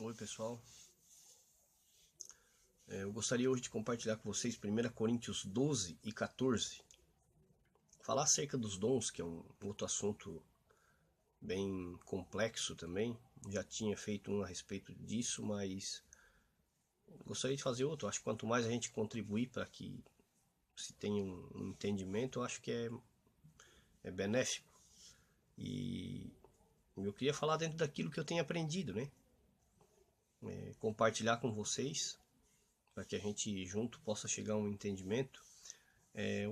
Oi pessoal, eu gostaria hoje de compartilhar com vocês 1 Coríntios 12 e 14. Falar acerca dos dons, que é um outro assunto bem complexo também. Já tinha feito um a respeito disso, mas gostaria de fazer outro. Acho que quanto mais a gente contribuir para que se tenha um entendimento, eu acho que é benéfico. E eu queria falar dentro daquilo que eu tenho aprendido, né? Compartilhar com vocês, para que a gente junto possa chegar a um entendimento.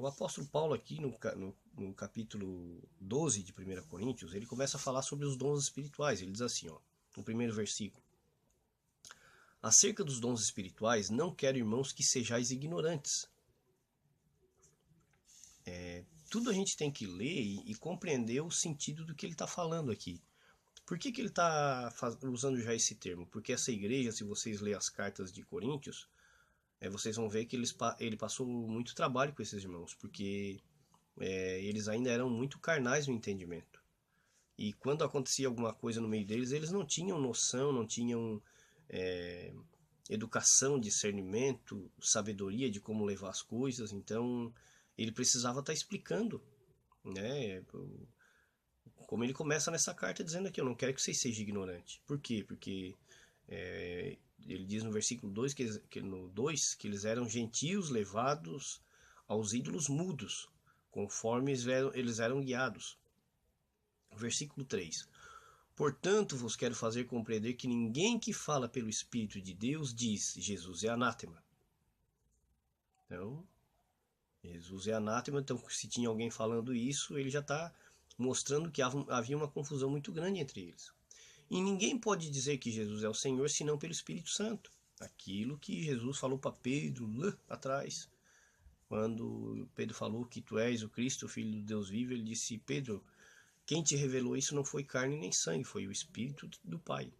O apóstolo Paulo aqui no capítulo 12 de 1 Coríntios, ele começa a falar sobre os dons espirituais. Ele diz assim, no primeiro versículo: acerca dos dons espirituais, não quero, irmãos, que sejais ignorantes. Tudo a gente tem que ler e compreender o sentido do que ele está falando aqui. Por que ele está usando já esse termo? Porque essa igreja, se vocês lerem as cartas de Coríntios, vocês vão ver que ele passou muito trabalho com esses irmãos, porque eles ainda eram muito carnais no entendimento. E quando acontecia alguma coisa no meio deles, eles não tinham noção, não tinham educação, discernimento, sabedoria de como levar as coisas. Então ele precisava estar explicando, né? Como ele começa nessa carta dizendo aqui: eu não quero que vocês sejam ignorantes. Por quê? Porque ele diz no versículo 2 que eles eram gentios levados aos ídolos mudos, conforme eles eram guiados. Versículo 3: portanto vos quero fazer compreender que ninguém que fala pelo Espírito de Deus diz: Jesus é anátema. Então, Jesus é anátema. Então, se tinha alguém falando isso, ele já está mostrando que havia uma confusão muito grande entre eles. E ninguém pode dizer que Jesus é o Senhor senão pelo Espírito Santo. Aquilo que Jesus falou para Pedro lá atrás, quando Pedro falou que tu és o Cristo, o Filho do Deus vivo, ele disse: Pedro, quem te revelou isso não foi carne nem sangue, foi o Espírito do Pai.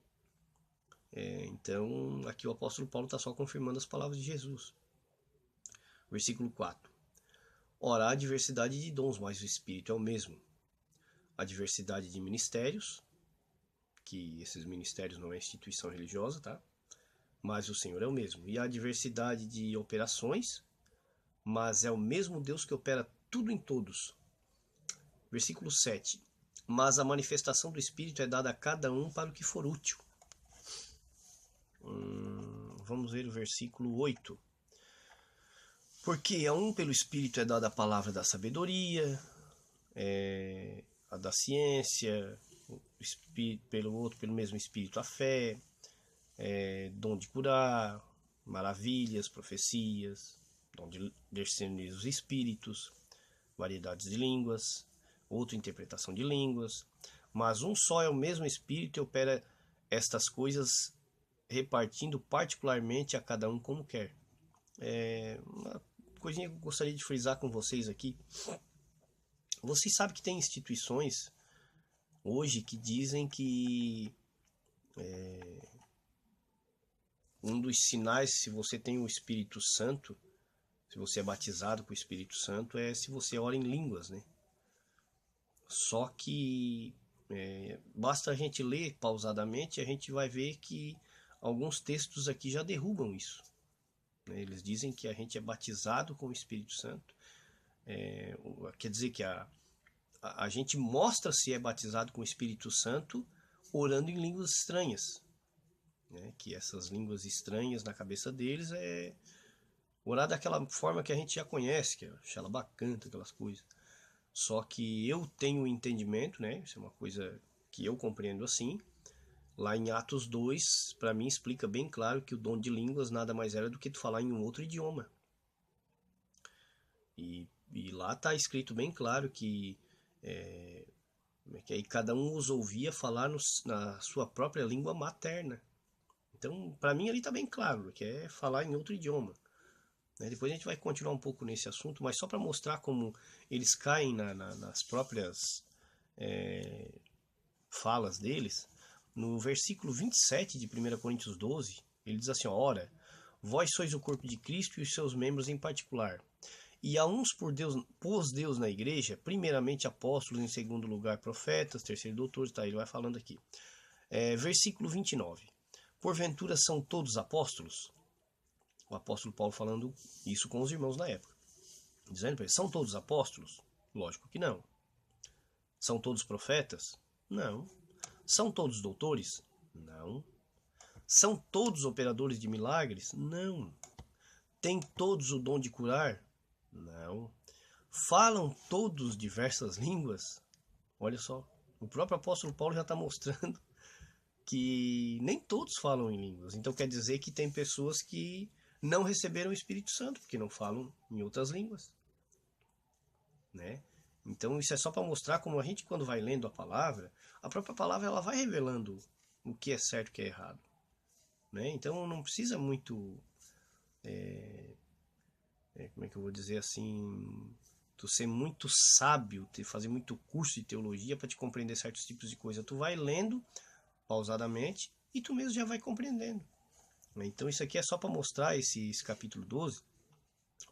Então, aqui o apóstolo Paulo está só confirmando as palavras de Jesus. Versículo 4. Ora, há diversidade de dons, mas o Espírito é o mesmo. A diversidade de ministérios, que esses ministérios não é instituição religiosa, tá? Mas o Senhor é o mesmo. E há diversidade de operações, mas é o mesmo Deus que opera tudo em todos. Versículo 7. Mas a manifestação do Espírito é dada a cada um para o que for útil. Vamos ver o versículo 8. Porque a um pelo Espírito é dada a palavra da sabedoria, a da ciência, pelo outro, pelo mesmo Espírito, a fé, dom de curar, maravilhas, profecias, dom de discernir os espíritos, variedades de línguas, outra interpretação de línguas. Mas um só é o mesmo Espírito e opera estas coisas, repartindo particularmente a cada um como quer. Uma coisinha que eu gostaria de frisar com vocês aqui. Vocês sabem que tem instituições hoje que dizem que um dos sinais, se você tem o Espírito Santo, se você é batizado com o Espírito Santo, é se você ora em línguas, né? Só que basta a gente ler pausadamente, a gente vai ver que alguns textos aqui já derrubam isso. Eles dizem que a gente é batizado com o Espírito Santo. Quer dizer que a gente mostra se é batizado com o Espírito Santo orando em línguas estranhas. Que essas línguas estranhas na cabeça deles é orar daquela forma que a gente já conhece, que é xalabacanta, aquelas coisas. Só que eu tenho entendimento, né? Isso é uma coisa que eu compreendo assim. Lá em Atos 2, para mim explica bem claro que o dom de línguas nada mais era do que tu falar em um outro idioma. E lá está escrito bem claro que aí cada um os ouvia falar na sua própria língua materna. Então, para mim ali está bem claro que é falar em outro idioma. Depois a gente vai continuar um pouco nesse assunto, mas só para mostrar como eles caem nas próprias falas deles. No versículo 27 de 1 Coríntios 12, ele diz assim: ora, vós sois o corpo de Cristo e os seus membros em particular. E a uns pôs Deus na igreja, primeiramente apóstolos, em segundo lugar profetas, terceiro doutores, tá? Ele vai falando aqui. Versículo 29. Porventura são todos apóstolos? O apóstolo Paulo falando isso com os irmãos na época. Dizendo para eles, são todos apóstolos? Lógico que não. São todos profetas? Não. São todos doutores? Não. São todos operadores de milagres? Não. Têm todos o dom de curar? Não. Falam todos diversas línguas? Olha só, o próprio apóstolo Paulo já está mostrando que nem todos falam em línguas. Então quer dizer que tem pessoas que não receberam o Espírito Santo, porque não falam em outras línguas, né? Então isso é só para mostrar como a gente, quando vai lendo a própria palavra ela vai revelando o que é certo e o que é errado, né? Então não precisa muito, como é que eu vou dizer assim, tu ser muito sábio, fazer muito curso de teologia para te compreender certos tipos de coisa. Tu vai lendo pausadamente e tu mesmo já vai compreendendo. Então isso aqui é só para mostrar esse capítulo 12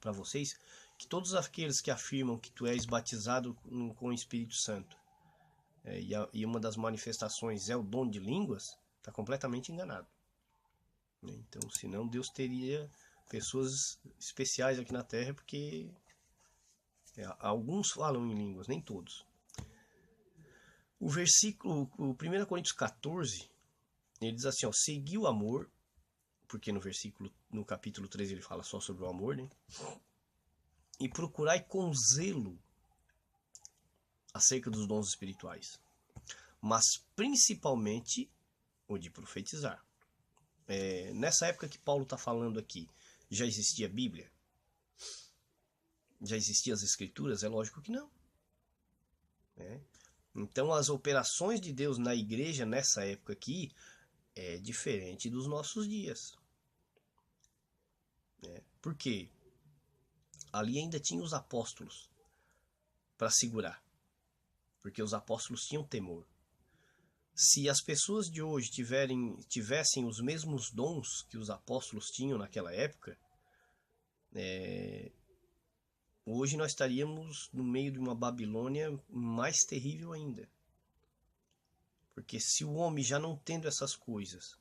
para vocês, que todos aqueles que afirmam que tu és batizado com o Espírito Santo e uma das manifestações é o dom de línguas, está completamente enganado. Então, senão Deus teria pessoas especiais aqui na Terra, porque alguns falam em línguas, nem todos. O versículo, o 1 Coríntios 14, ele diz assim, ó, segui o amor, porque no capítulo 13 ele fala só sobre o amor, né? E procurai com zelo acerca dos dons espirituais, mas principalmente o de profetizar. Nessa época que Paulo está falando aqui, já existia a Bíblia? Já existiam as Escrituras? É lógico que não. Então as operações de Deus na igreja nessa época aqui é diferente dos nossos dias. Por quê? Ali ainda tinha os apóstolos para segurar, porque os apóstolos tinham temor. Se as pessoas de hoje tivessem os mesmos dons que os apóstolos tinham naquela época, hoje nós estaríamos no meio de uma Babilônia mais terrível ainda. Porque se o homem já não tendo essas coisas,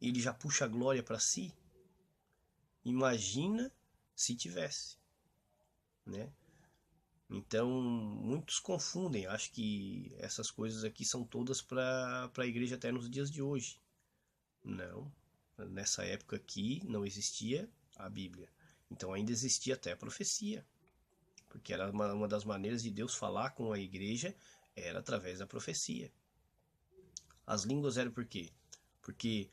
ele já puxa a glória para si, imagina se tivesse, né? Então, muitos confundem, acham que essas coisas aqui são todas para a igreja até nos dias de hoje. Não, nessa época aqui não existia a Bíblia. Então ainda existia até a profecia, porque era uma das maneiras de Deus falar com a igreja, era através da profecia. As línguas eram por quê? Porque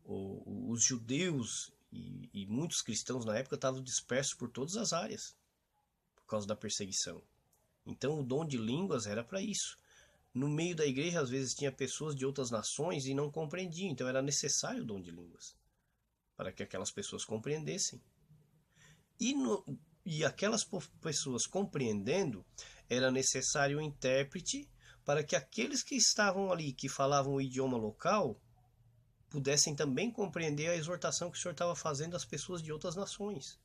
os judeus e muitos cristãos na época estavam dispersos por todas as áreas, por causa da perseguição. Então o dom de línguas era para isso. No meio da igreja às vezes tinha pessoas de outras nações e não compreendiam, então era necessário o dom de línguas, para que aquelas pessoas compreendessem. E aquelas pessoas compreendendo, era necessário um intérprete para que aqueles que estavam ali, que falavam o idioma local, pudessem também compreender a exortação que o Senhor estava fazendo às pessoas de outras nações.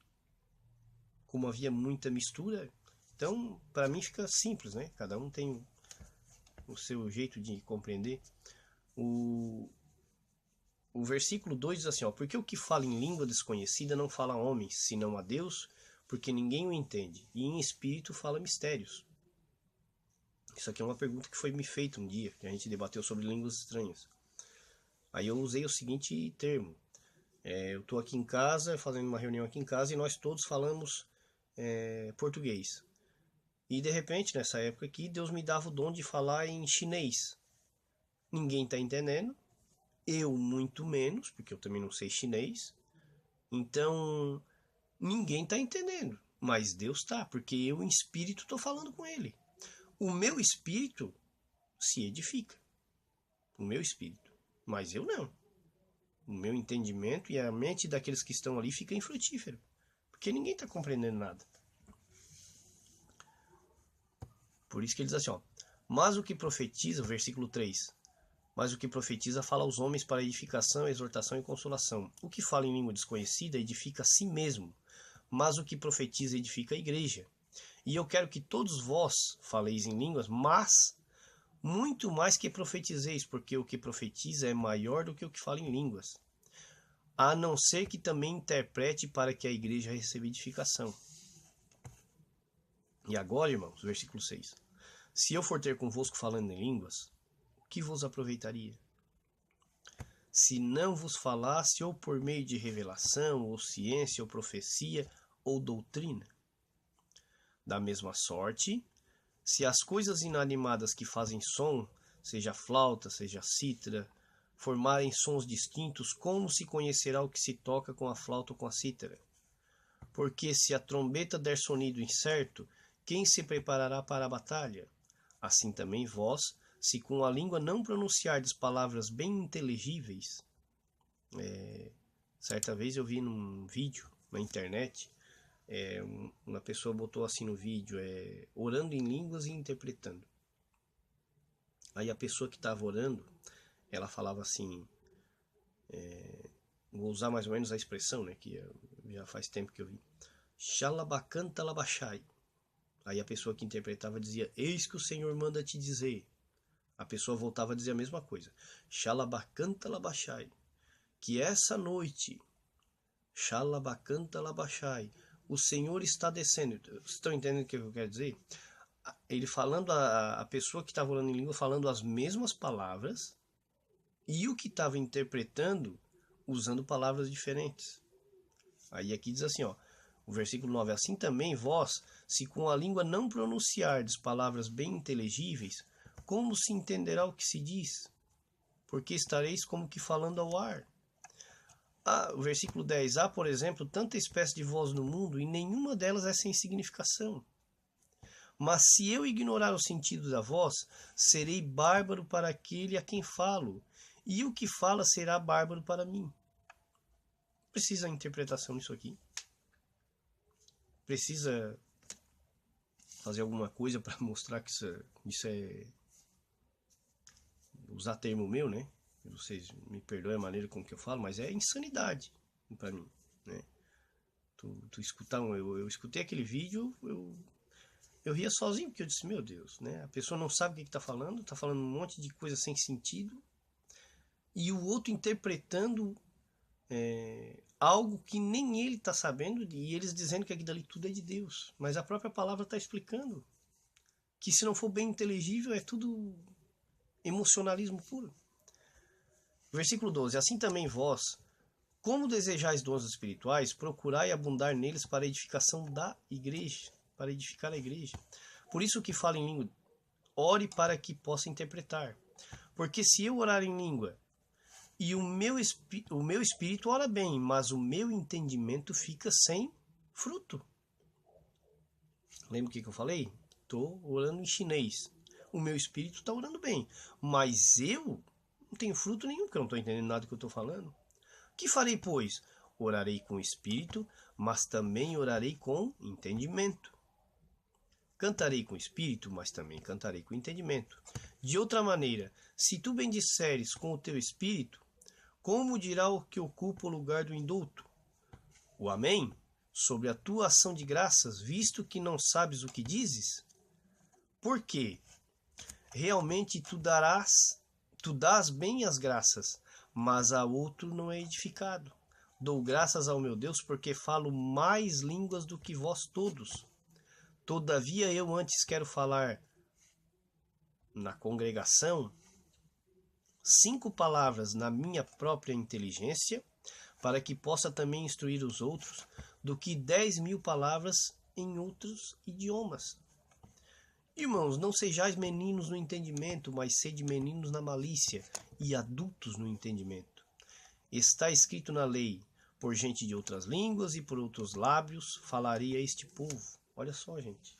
Como havia muita mistura, então para mim fica simples, né? Cada um tem o seu jeito de compreender. O versículo 2 diz assim, ó, porque o que fala em língua desconhecida não fala a homens, senão a Deus, porque ninguém o entende, e em espírito fala mistérios. Isso aqui é uma pergunta que foi me feita um dia, que a gente debateu sobre línguas estranhas. Aí eu usei o seguinte termo, eu estou aqui em casa, fazendo uma reunião aqui em casa, e nós todos falamos português. E de repente, nessa época aqui, Deus me dava o dom de falar em chinês. Ninguém está entendendo, eu muito menos, porque eu também não sei chinês. Então, ninguém está entendendo, mas Deus está, porque eu em espírito estou falando com Ele. O meu espírito se edifica, o meu espírito, mas eu não. O meu entendimento e a mente daqueles que estão ali fica infrutífero, porque ninguém está compreendendo nada. Por isso que ele diz assim, ó, mas o que profetiza, versículo 3, mas o que profetiza fala aos homens para edificação, exortação e consolação. O que fala em língua desconhecida edifica a si mesmo, mas o que profetiza edifica a igreja. E eu quero que todos vós faleis em línguas, mas muito mais que profetizeis, porque o que profetiza é maior do que o que fala em línguas, a não ser que também interprete para que a igreja receba edificação. E agora, irmãos, versículo 6. Se eu for ter convosco falando em línguas, o que vos aproveitaria? Se não vos falasse ou por meio de revelação, ou ciência, ou profecia, ou doutrina. Da mesma sorte, se as coisas inanimadas que fazem som, seja flauta, seja cítara, formarem sons distintos, como se conhecerá o que se toca com a flauta ou com a cítara? Porque se a trombeta der sonido incerto, quem se preparará para a batalha? Assim também vós, se com a língua não pronunciardes palavras bem inteligíveis. Certa vez eu vi num vídeo na internet, uma pessoa botou assim no vídeo, orando em línguas e interpretando. Aí a pessoa que estava orando, ela falava assim, vou usar mais ou menos a expressão, né, que já faz tempo que eu vi. Xalabacanta labachai. Aí a pessoa que interpretava dizia, eis que o Senhor manda te dizer. A pessoa voltava a dizer a mesma coisa. Xalabacanta labachai. Que essa noite, Xalabacanta labachai, o Senhor está descendo. Vocês estão entendendo o que eu quero dizer? Ele falando, a pessoa que estava orando em língua falando as mesmas palavras, e o que estava interpretando usando palavras diferentes. Aí aqui diz assim, ó, o versículo 9, assim também vós, se com a língua não pronunciardes palavras bem inteligíveis, como se entenderá o que se diz? Porque estareis como que falando ao ar. O versículo 10, há, por exemplo, tanta espécie de voz no mundo, e nenhuma delas é sem significação. Mas se eu ignorar o sentido da voz, serei bárbaro para aquele a quem falo, e o que fala será bárbaro para mim. Precisa interpretação nisso aqui? Precisa fazer alguma coisa para mostrar que isso é... Usar termo meu, né? Vocês me perdoem a maneira como que eu falo, mas é insanidade para mim, né? Tu escutar, eu escutei aquele vídeo, eu ria sozinho, porque eu disse, meu Deus, né? A pessoa não sabe o que está falando um monte de coisa sem sentido, e o outro interpretando algo que nem ele está sabendo, e eles dizendo que aquilo ali tudo é de Deus. Mas a própria palavra está explicando que se não for bem inteligível, é tudo emocionalismo puro. Versículo 12, assim também vós, como desejais dons espirituais, procurai abundar neles para a edificação da igreja, para edificar a igreja. Por isso que fala em língua, ore para que possa interpretar. Porque se eu orar em língua, e o meu espírito ora bem, mas o meu entendimento fica sem fruto. Lembra o que eu falei? Estou orando em chinês. O meu espírito está orando bem, mas eu não tenho fruto nenhum, porque eu não estou entendendo nada do que eu estou falando. Que farei, pois? Orarei com o espírito, mas também orarei com entendimento. Cantarei com o espírito, mas também cantarei com entendimento. De outra maneira, se tu bendisseres com o teu espírito, como dirá o que ocupa o lugar do indulto? O amém? Sobre a tua ação de graças, visto que não sabes o que dizes? Porque realmente tu dás bem as graças, mas a outro não é edificado. Dou graças ao meu Deus, porque falo mais línguas do que vós todos. Todavia eu antes quero falar na congregação 5 palavras na minha própria inteligência, para que possa também instruir os outros, do que 10.000 palavras em outros idiomas. Irmãos, não sejais meninos no entendimento, mas sede meninos na malícia, e adultos no entendimento. Está escrito na lei, por gente de outras línguas e por outros lábios falarei a este povo. Olha só, gente.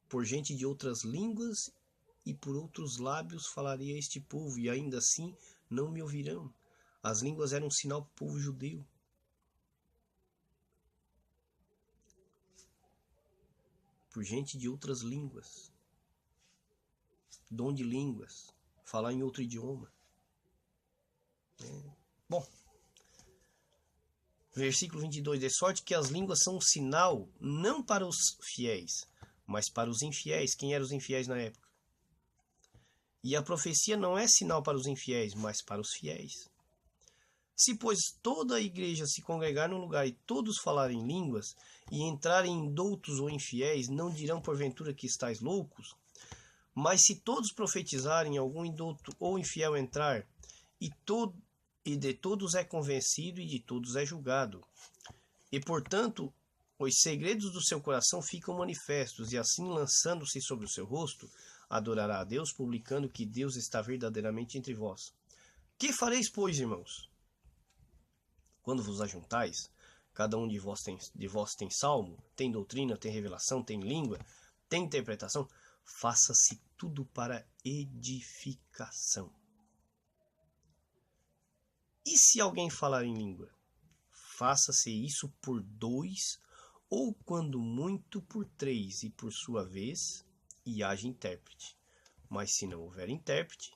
Por gente de outras línguas e por outros lábios falarei a este povo, e ainda assim não me ouvirão. As línguas eram um sinal para o povo judeu. Por gente de outras línguas. Dom de línguas. Falar em outro idioma. Bom. Versículo 22. De sorte que as línguas são um sinal, não para os fiéis, mas para os infiéis. Quem eram os infiéis na época? E a profecia não é sinal para os infiéis, mas para os fiéis. Se, pois, toda a igreja se congregar num lugar e todos falarem línguas, e entrarem indoutos ou infiéis, não dirão porventura que estáis loucos? Mas se todos profetizarem, algum indouto ou infiel entrar, e de todos é convencido e de todos é julgado. E, portanto, os segredos do seu coração ficam manifestos, e assim, lançando-se sobre o seu rosto, adorará a Deus, publicando que Deus está verdadeiramente entre vós. Que fareis, pois, irmãos? Quando vos ajuntais, cada um de vós tem salmo, tem doutrina, tem revelação, tem língua, tem interpretação, faça-se tudo para edificação. E se alguém falar em língua? Faça-se isso por 2, ou quando muito por 3, e por sua vez, e haja intérprete. Mas se não houver intérprete,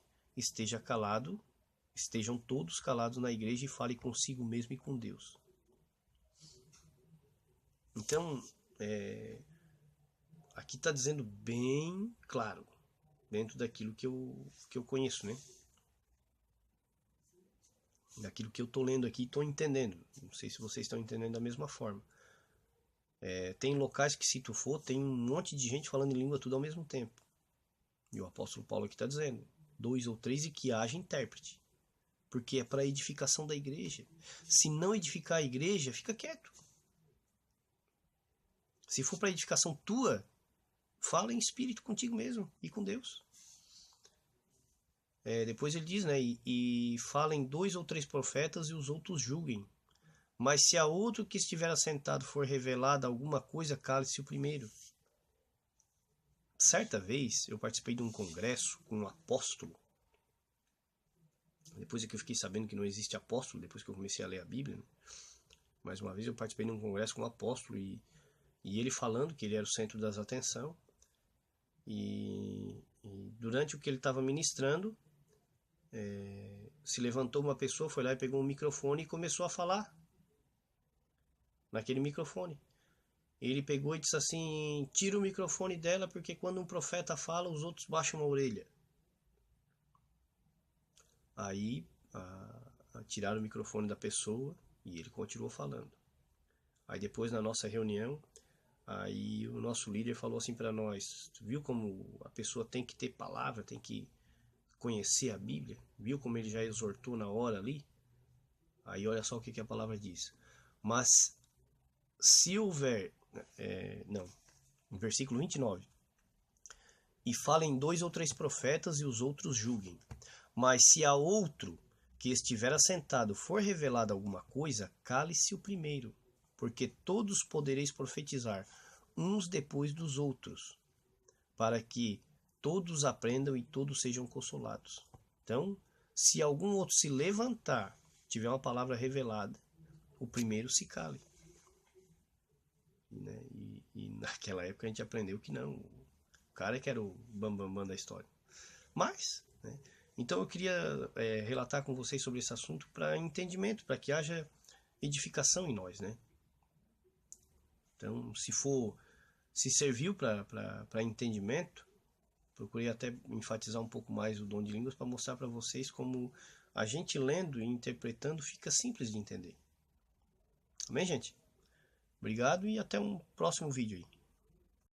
estejam todos calados na igreja e fale consigo mesmo e com Deus. Então, aqui está dizendo bem claro, dentro daquilo que eu conheço, né? Daquilo que eu estou lendo aqui e estou entendendo. Não sei se vocês estão entendendo da mesma forma. Tem locais que, se tu for, tem um monte de gente falando em língua tudo ao mesmo tempo. E o apóstolo Paulo aqui está dizendo, 2 ou 3 e que haja intérprete. Porque é para a edificação da igreja. Se não edificar a igreja, fica quieto. Se for para a edificação tua, fala em espírito contigo mesmo e com Deus. Depois ele diz, né? E falem 2 ou 3 profetas e os outros julguem. Mas se a outro que estiver assentado for revelada alguma coisa, cale-se o primeiro. Certa vez eu participei de um congresso com um apóstolo. Depois é que eu fiquei sabendo que não existe apóstolo, depois que eu comecei a ler a Bíblia. Né? Mais uma vez eu participei de um congresso com um apóstolo e ele falando que ele era o centro das atenções. E durante o que ele estava ministrando, se levantou uma pessoa, foi lá e pegou um microfone e começou a falar naquele microfone. Ele pegou e disse assim, tira o microfone dela porque quando um profeta fala, os outros baixam a orelha. Aí tiraram o microfone da pessoa e ele continuou falando. Aí depois na nossa reunião, aí o nosso líder falou assim para nós, viu como a pessoa tem que ter palavra, tem que conhecer a Bíblia? Viu como ele já exortou na hora ali? Aí olha só o que a palavra diz. Mas se houver, no versículo 29, e falem 2 ou 3 profetas e os outros julguem. Mas se a outro que estiver assentado for revelada alguma coisa, cale-se o primeiro, porque todos podereis profetizar, uns depois dos outros, para que todos aprendam e todos sejam consolados. Então, se algum outro se levantar, tiver uma palavra revelada, o primeiro se cale. Né? E naquela época a gente aprendeu que não, o cara que era o bambambam da história. Mas, né? Então eu queria relatar com vocês sobre esse assunto para entendimento, para que haja edificação em nós, né? Então, se serviu para entendimento, procurei até enfatizar um pouco mais o dom de línguas para mostrar para vocês como a gente lendo e interpretando fica simples de entender. Amém, gente? Obrigado e até um próximo vídeo aí.